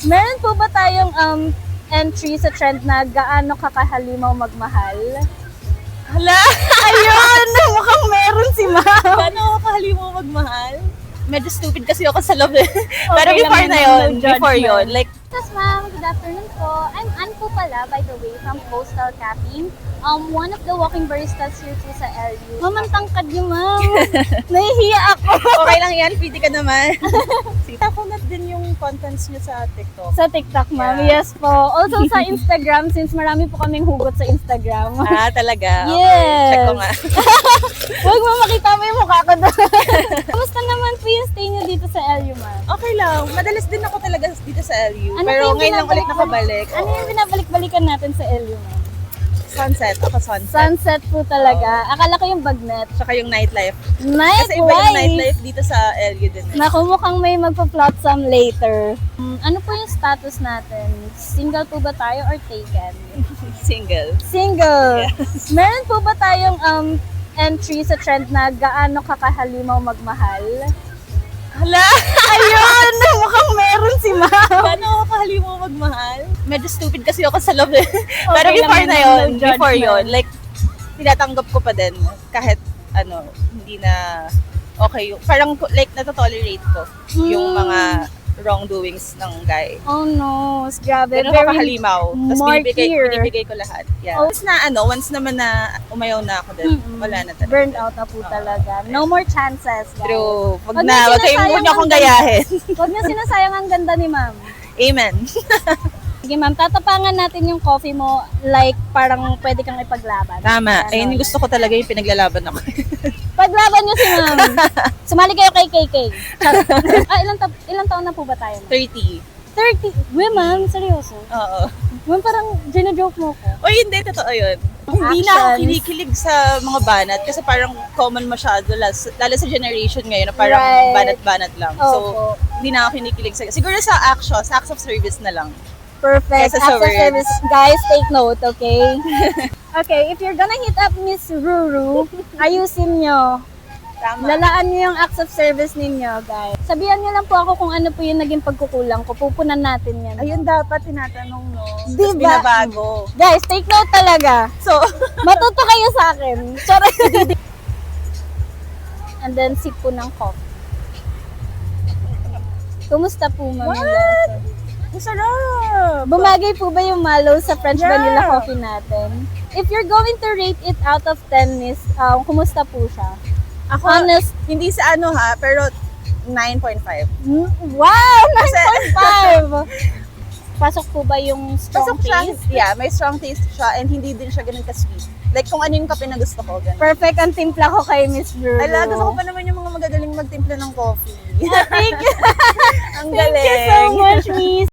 Meron po ba tayong entry sa trend na gaano kakahalimaw magmahal? Hala! Ayun! Mukhang meron si ma'am. Paano ako kahalimaw magmahal? Medyo stupid kasi ako sa love eh. Pero Okay before lang na naman, yun, no before judgment. yun, like, Yes, ma'am. Good afternoon po. I'm Ann po pala, by the way, from Coastal Caffeine. One of the walking baristas here po sa LU. Ma'am, ang tangkad niyo, ma'am. Nahihiya ako. okay lang yan, pwede ka naman. Nakunat din yung contents niyo sa TikTok. Sa TikTok, ma'am. Yeah. Yes po. Also sa Instagram, since marami po kaming hugot sa Instagram. Ah, talaga? Yes. Okay, check ko nga. Huwag mo makita mo yung mukha ko doon. Kamusta naman po yung stay niyo dito sa LU, ma'am? Okay lang. Madalas din ako talaga dito sa LU. Ano pero po yung ngayon lang ulit nakabalik. Ano yung binabalik-balikan natin sa LU, ma'am? Sunset. Ako sunset. Sunset po talaga. Akala ko yung bagnet. Tsaka yung nightlife. Kasi iba yung Nightlife! nightlife dito sa LU din. Naku, mukhang may magpa-plot some later. Ano po yung status natin? Single po ba tayo or taken? Single. Single! Meron po ba tayong entry sa trend na gaano kakahalimaw magmahal? Hala! Ayun! Mukhang meron si ma'am. Paano ako kahalimaw magmahal? Medyo stupid kasi ako sa love eh. Pero Okay before lang na naman, yun, no before judgment. yun, like, tinatanggap ko pa din kahit hindi na okay yung, parang like natotolerate ko yung mga wrongdoings ng guy. Oh no, grabe. Pero nakakahalimaw. Tapos martyr. binibigay ko lahat. Yeah. Oh. Once na once naman na umayaw na ako din, wala na talaga. Burned out na po talaga. No more chances, guys. True. Wag Wag niyo kayong sinasayang huwag niyo akong ang ganda. gayahin. Huwag niyo sinasayang ang ganda ni ma'am. Amen. Sige ma'am, tatapangan natin yung coffee mo like parang pwede kang ipaglaban. Tama. Ganon. Ayun yung gusto ko talaga yung pinaglalaban ako. Paglaban niyo si ma'am. Sumali kayo kay KK. Ilang taon na po ba tayo? ma'am? 30. 30. Uy ma'am, seryoso. Oo. Ma'am, parang gina-joke mo ko. O hindi, totoo yun. Hindi na ako Actions. kinikilig sa mga banat kasi parang common masyado, lalo sa generation ngayon na parang Right. banat-banat lang. So, Opo. hindi na ako kinikilig sa... Siguro sa acts of service na lang. Perfect. Kesa sa Acts of words. service. Guys, take note, okay? Okay, if you're gonna hit up Miss Ruru, ayusin nyo. Tama. Lalaan nyo yung acts of service ninyo, guys. Sabihan nyo lang po ako kung ano po yung naging pagkukulang ko. Pupunan natin yan. Ayun dapat tinatanong, no? Di Tapos ba? binabago. Guys, take note talaga. So, Matuto kayo sa akin. Sorry. And then, sip po ng coffee. Kumusta po, Ma'am? What? ang sarap! Bumagay po ba yung mallow sa French Yeah. vanilla coffee natin? If you're going to rate it out of 10, Miss, kumusta po siya? Ako, Honest. hindi sa pero 9.5. Wow! 9.5! Pasok po ba yung strong Pasok siya, taste? yeah, may strong taste siya and hindi din siya ganun ka-sweet. Like kung ano yung kape na gusto ko, ganun. Perfect ang timpla ko kay Miss Drew. Ala, gusto ko pa naman yung mga magagaling magtimpla ng coffee. Thank you. Ang Thank galing. you so much, Miss.